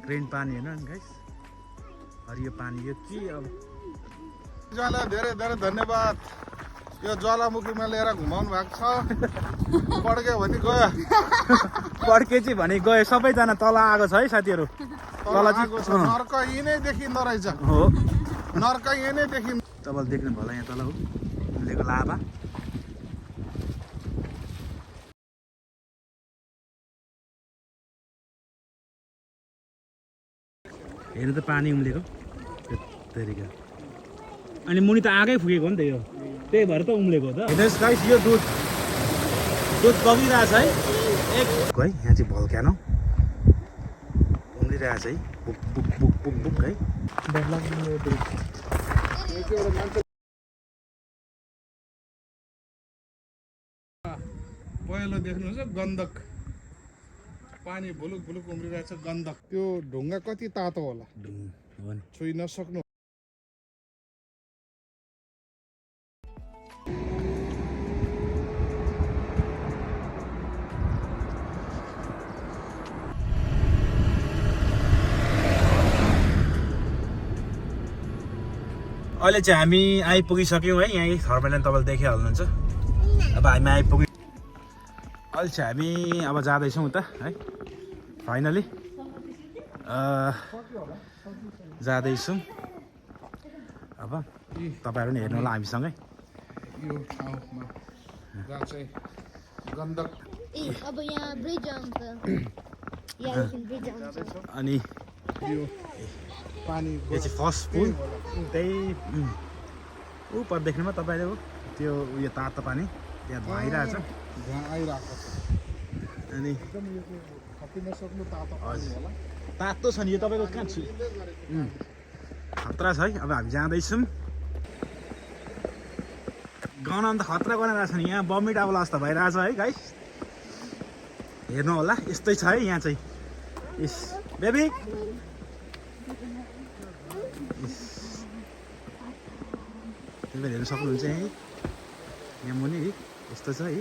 Rain पानी हेर्नु guys हरियो पानी यो के अब ज्वाला धेरै धेरै धन्यवाद यो ज्वालामुखीमा लिएर घुमाउनु भएको छ पड्क्यो भने गयो पड्केची भने गयो सबैजना तल आएको छ है साथीहरू तल आएको छ नर्क यही नै देखिँदो रहेछ हो नर्क यही नै देखिन्छ तपाईँले देख्नु भयो यहाँ तल हो उम्लेको लाभा हेर्नु त पानी उम्लेको तरिका अनि मुनि त आगै फुकेको नि त यो त्यही भएर त उम्लेको त हेर्नुहोस् गाइस यो दुध बगिरहेछ है एक है यहाँ चाहिँ भल्क्यानो उम्लिरहेछ है book book book book book है पहिलो देख्नुहुन्छ गन्धक पानी भुलुक भुलुक उम्रिरहेछ गन्धक त्यो ढुङ्गा कति तातो होला छुइ नसक्नु अहिले चाहिँ हामी आइपुगिसक्यौँ है यहाँ थर्मोल्यान्ड तपाईँले देखिहाल्नुहुन्छ अब हामी आइपुग्यौँ अहिले चाहिँ हामी अब जाँदैछौँ उता है फाइनली जाँदैछौँ अब तपाईँहरू पनि हेर्नु होला हामीसँगै यो ठाउँमा जहाँ चाहिँ गन्धक अब यहाँ ब्रिज आउँछ अनि यो पानी यो चाहिँ फर्स्ट पुल त्यही ऊ पर देख्नुमा तपाईँले हो त्यो उयो तातो पानी त्यहाँ धुवाइरहेछ धुवा आइरहेको छ अनि एकदम यो खप्न नसक्नु तातो पानी होला तातो छ नि यो तपाईँको कहाँ छु खतरा छ है अब हामी जाँदैछौँ गनाउनु त खतरा गनाइरहेको छ नि यहाँ बमिट आउला जस्तो भइरहेछ है गाइस हेर्नु होला यस्तै छ है यहाँ चाहिँ इस बेबी तपाईँले हेर्नु सक्नुहुन्छ है यहाँ मुनि यस्तो छ है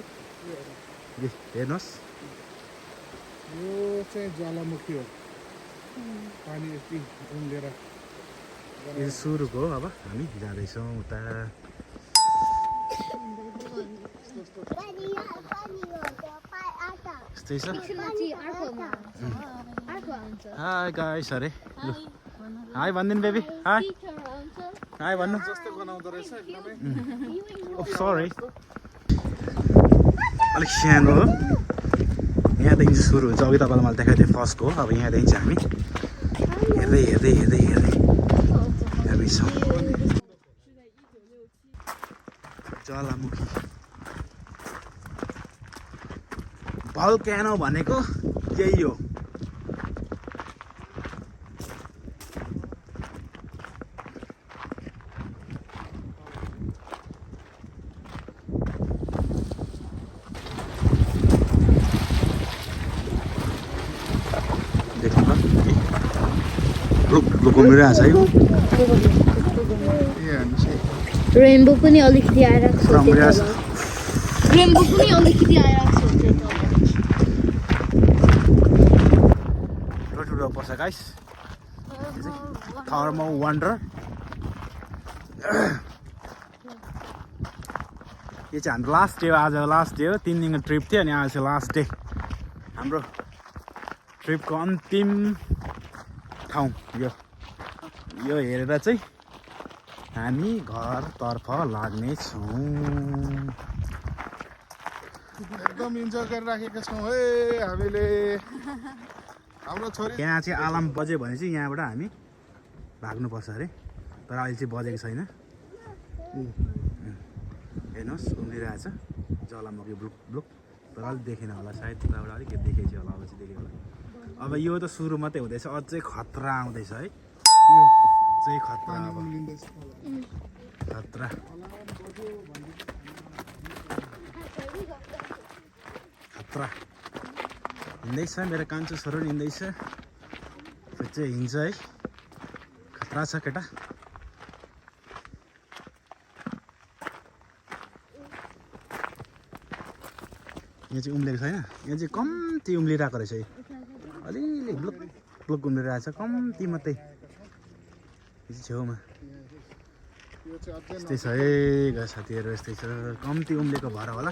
हेर्नुहोस् यो चाहिँ ज्वालामुखी हो पानी यति उम्लेर यो सुरुको हो अब हामी जाँदैछौँ उता यस्तै छ हाई गाइस अरे हाई भनिदिनु बेबी हाई हाई भन्नु जस्तो बनाउँदो रहेछ एकदमै सरी अलिक सानो हो यहाँदेखि चाहिँ सुरु हुन्छ अघि तपाईँलाई मैले देखाइदिएँ फर्स्टको अब यहाँदेखि चाहिँ हामी हेर्दै हेर्दै हेर्दै हेर्दै जाँदैछौँ ज्वालामुखी भल्क्यानो भनेको यही हो घुमिरहेछ है रेनबो पनि अलिकति आइरहेको छ रेनबो पनि अलिकति आइरहेको छ ठुलो पर्छ गाइस थर्मो वन्डर यो चाहिँ हाम्रो लास्ट डे हो आज लास्ट डे हो 3 दिनको ट्रिप थियो अनि आज चाहिँ लास्ट डे हाम्रो ट्रिपको अन्तिम ठाउँ यो हेरेर चाहिँ हामी घरतर्फ लाग्नेछौँ एकदम इन्जोय गरिराखेका छौँ है हामीले हाम्रो छोरी यहाँ चाहिँ अलार्म बज्यो भने चाहिँ यहाँबाट हामी भाग्नुपर्छ अरे तर अहिले चाहिँ बजेको छैन हेर्नुहोस् उम्लिरहेछ ज्वालामुखी ब्लुक ब्लुक तर अलिक देखेन होला सायद त्यताबाट अलिकति देखेको थियो होला अब चाहिँ देखेको होला अब यो त सुरु मात्रै हुँदैछ अझै खतरा आउँदैछ है चाहिँ खतरा अब खतरा खतरा हिँड्दैछ मेरो कान्छो छोरो पनि हिँड्दैछ फेरि चाहिँ हिँड्छ है खतरा छ केटा यहाँ चाहिँ उम्लेको छैन यहाँ चाहिँ कम्ती उम्लिरहेको रहेछ है अलिअलि ब्लुक प्लुक उम्रिरहेको छ कम्ती मात्रै छेउमा यो चाहिँ अझै यस्तै छ है गाइस साथीहरू यस्तै छ कम्ती उम्लेको भएर होला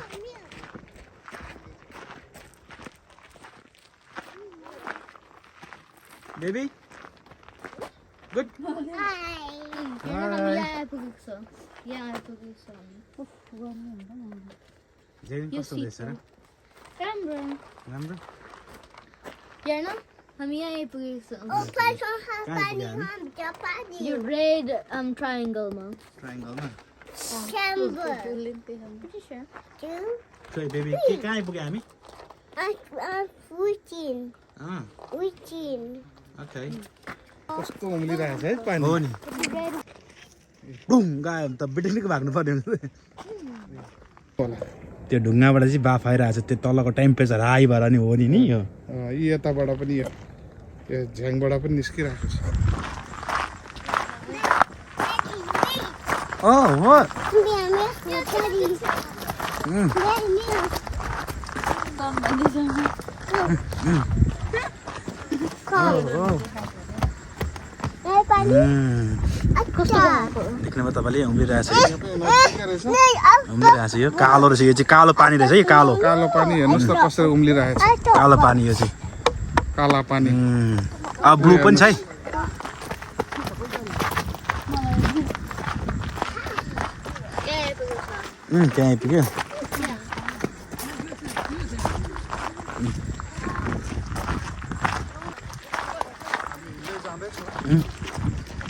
बेबी गुड जेरिन कस्तो हुँदैछ र राम्रो राम्रो हेर्न हामी यहाँ आइपुगेको छौँ कहाँ आइपुग्यो हामी यो रेड ट्रायङ्गलमा ट्रायङ्गलमा Sure. बेबी के कहाँ आइपुग्यो हामी ओके कस्तो उम्लिरहेको छ है पानी हो नि बुम गयो त बिटिनीको भाग्नु पर्ने होला त्यो ढुङ्गाबाट चाहिँ बाफ आइरहेको छ त्यो तलको टेम्परेचर हाई भएर नि हो नि यो यी यताबाट पनि यो झ्याङबाट पनि निस्किरहेको छ ओ हो देख्नुभयो तपाईँले उम्लिरहेछ उम्लिरहेछ यो कालो रहेछ यो चाहिँ कालो पानी रहेछ यो कालो कालो पानी हेर्नुहोस् त कसरी उम्लिरहेको छ कालो पानी यो चाहिँ काला पानी अब ब्लू पनि छ है त्यहाँ आइपुग्यो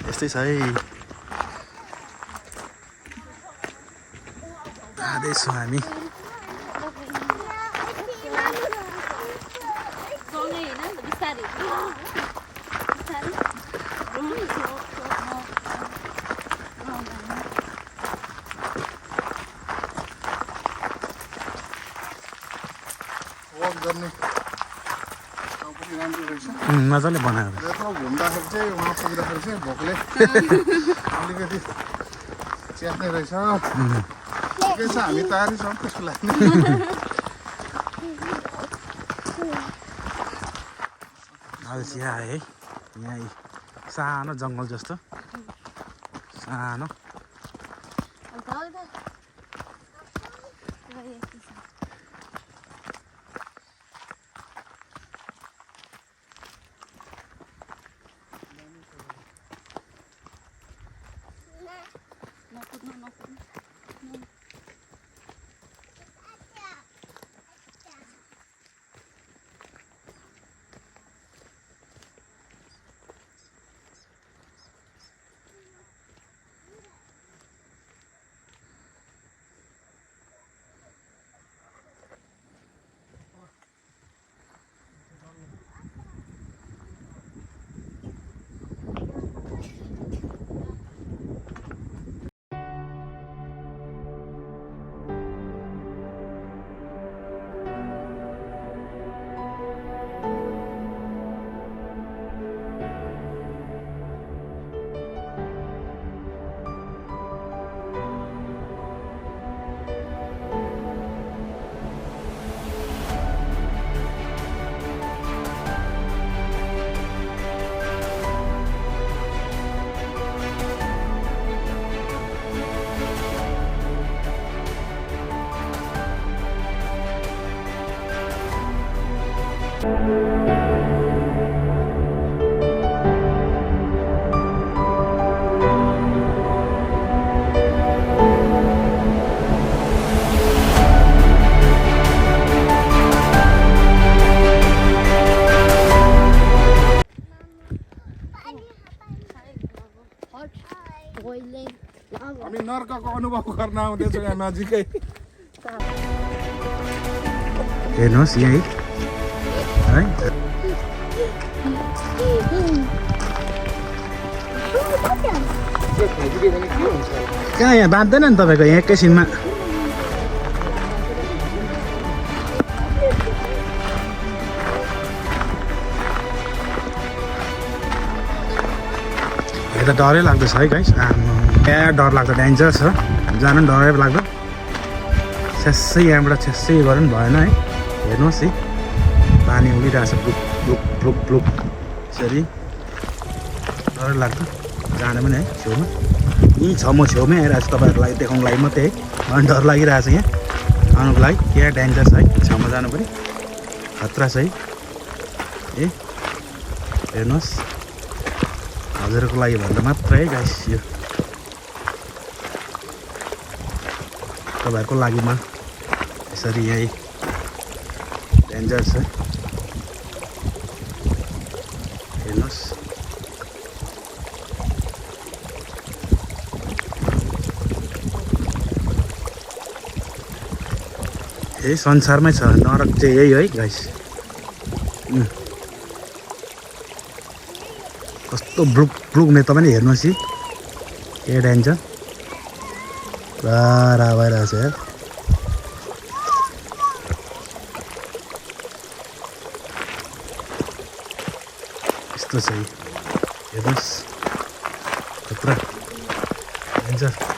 यस्तै छ है जाँदैछौँ हामी वक गर्ने ठाउँ पनि राम्रो रहेछ मजाले बनायो यत्रो घुम्दाखेरि चाहिँ उहाँ पुग्दाखेरि चाहिँ भोकले अलिकति च्यात्ने रहेछ ठिकै छ हामी तयारी छौँ त्यसको लागि अल्छी आयो है यहाँ सानो जङ्गल जस्तो सानो हामी नर्कको अनुभव गर्न आउँदैछौँ यहाँ नजिकै हेर्नुहोस् यहीँ है कहाँ यहाँ बाँध्दैन नि तपाईँको यहाँ एकैछिनमा त डरै लाग्दैछ है गाइस क्या डर लाग्छ डेन्जर छ जानु पनि डरै लाग्दो छ्यासै यहाँबाट छ्यासै गर्नु पनि भएन है हेर्नुहोस् है पानी उडिरहेछ प्लुक प्लुक प्लुक प्लुक यसरी डर लाग्दो जान पनि है छेउमा यहीँ छ म छेउमै आइरहेको छु तपाईँहरूलाई देखाउनुको लागि मात्रै है मलाई डर लागिरहेको छ यहाँ आउनुको लागि क्या डेन्जर छ है छेउमा जानु पनि खतरा छ है ए हेर्नुहोस् हजुरको लागि भन्दा मात्रै है गाइस यो तपाईँहरूको लागि म यसरी यहीँ डेन्जर छ हेर्नुहोस् यही संसारमै छ नरक चाहिँ यही है गाइस कस्तो ब्लुक ब्लुक्ने तपाईँ हेर्नुहोस् है के डेन्जर पुरा भइरहेको छ यार यस्तो छ हेर्नुहोस् खतरा डेन्जर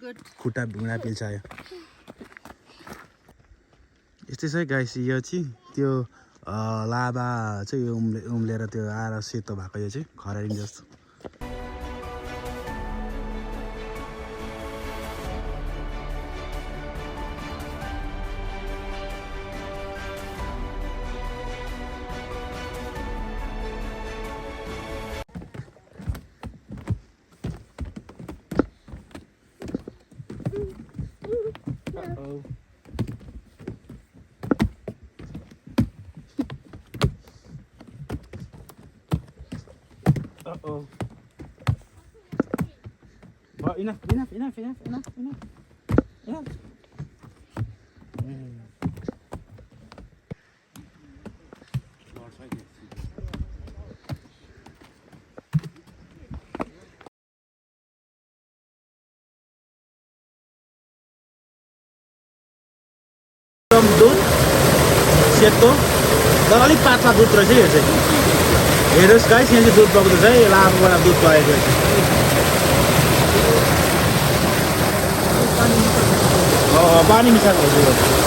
खुट्टा ढुँडा पिल्छायो यस्तै छ गाइस यो चाहिँ त्यो लाभा चाहिँ यो उम्लेर त्यो आएर सेतो भएको यो चाहिँ खरानी जस्तो Uh-oh. Well, enough. दुध सेतो तर अलिक पातला दुध रहेछ यो चाहिँ हेर्नुहोस् गाइस यहाँ चाहिँ दुध बग्दैछ है लाभाबाट दुध बगेको पानी मिसाएको हो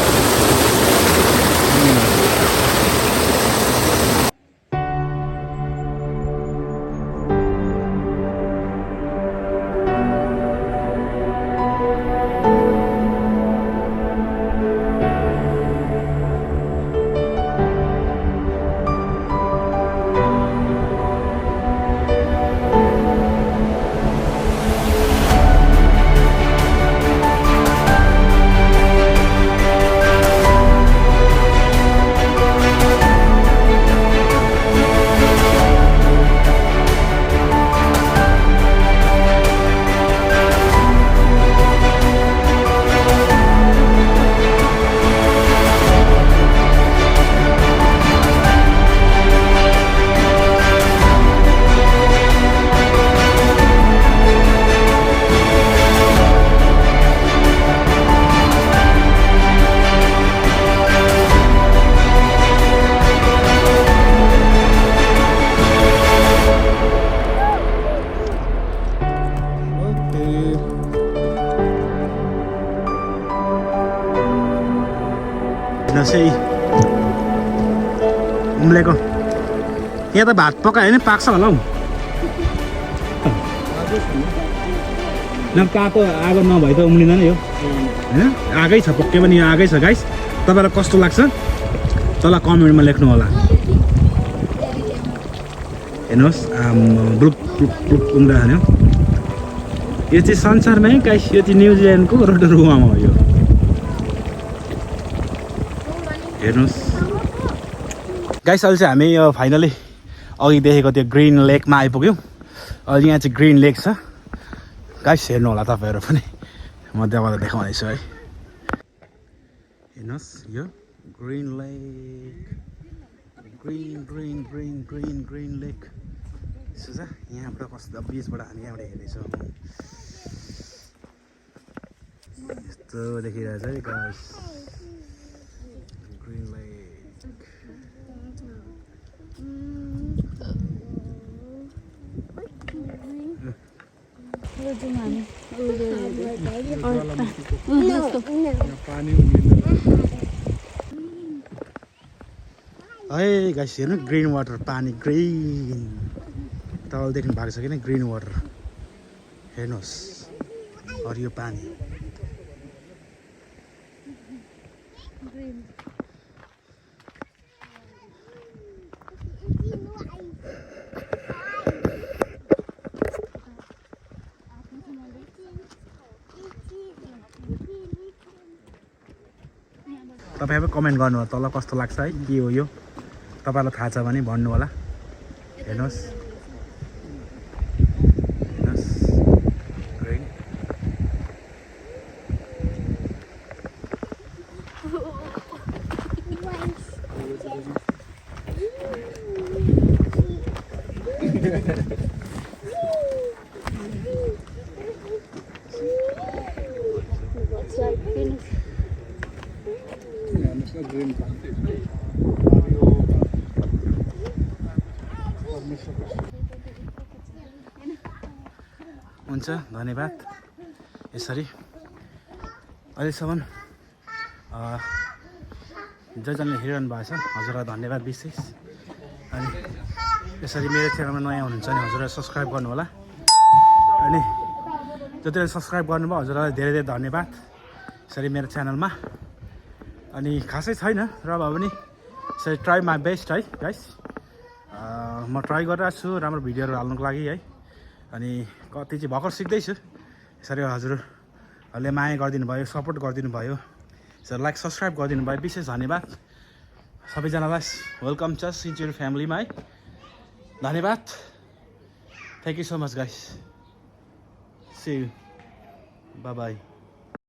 चाहिँ उम्लेको यहाँ त भात पकायो भने पाक्छ होला हौ तातो आगो नभए त उम्लिँदैन यो होइन आगै छ पक्कै पनि यो आगै छ गाइस तपाईँलाई कस्तो लाग्छ तल कमेन्टमा लेख्नु होला हेर्नुहोस् ब्लुक ब्लुक ब्लुक उम्लिरहेको यो चाहिँ संसारमै गाइस यो चाहिँ न्युजिल्यान्डको रोटोरुवामा हो यो हेर्नुहोस् गाइस अहिले चाहिँ हामी यो फाइनली अघि देखेको त्यो ग्रिन लेकमा आइपुग्यौँ अहिले यहाँ चाहिँ ग्रिन लेक छ गाइस हेर्नु होला तपाईँहरू पनि म त्यहाँबाट देखाउँदैछु है हेर्नुहोस् यो green lake green green green green green lake यसो छ यहाँबाट कस्तो बिचबाट हामी यहाँबाट हेर्दैछौँ यस्तो देखिरहेछ है गाइस ग्रिन लेक है गाइस हेर्नु ग्रिन वाटर पानी ग्रिन तपाईँले देख्नु भएको छ कि ग्रिन वाटर हेर्नुहोस् हरियो पानी तपाईँ कमेन्ट गर्नु होला तल कस्तो लाग्छ है के हो यो तपाईँलाई थाहा छ भने भन्नु होला हेर्नुहोस् ग्रिन हुन्छ धन्यवाद यसरी अहिलेसम्म जसजनले हेरिरहनु भएको छ हजुरलाई धन्यवाद विशेष अनि यसरी मेरो च्यानलमा नयाँ हुनुहुन्छ भने हजुरलाई सब्सक्राइब गर्नु होला अनि जतिले सब्सक्राइब गर्नुभयो हजुरलाई धेरै धेरै धन्यवाद यसरी मेरो च्यानलमा अनि खासै छैन र भए पनि यसरी ट्राई माई बेस्ट है गाइस म ट्राई गरिरहेको छु राम्रो भिडियोहरू हाल्नुको लागि है अनि कति चाहिँ भर्खर सिक्दैछु यसरी हजुरहरूले माया गरिदिनु भयो सपोर्ट गरिदिनु भयो यसरी लाइक सब्सक्राइब गरिदिनु भयो विशेष धन्यवाद सबैजनालाई वेलकम छ सिन्चुरी फ्यामिलीमा है धन्यवाद thank you so much guys see you bye by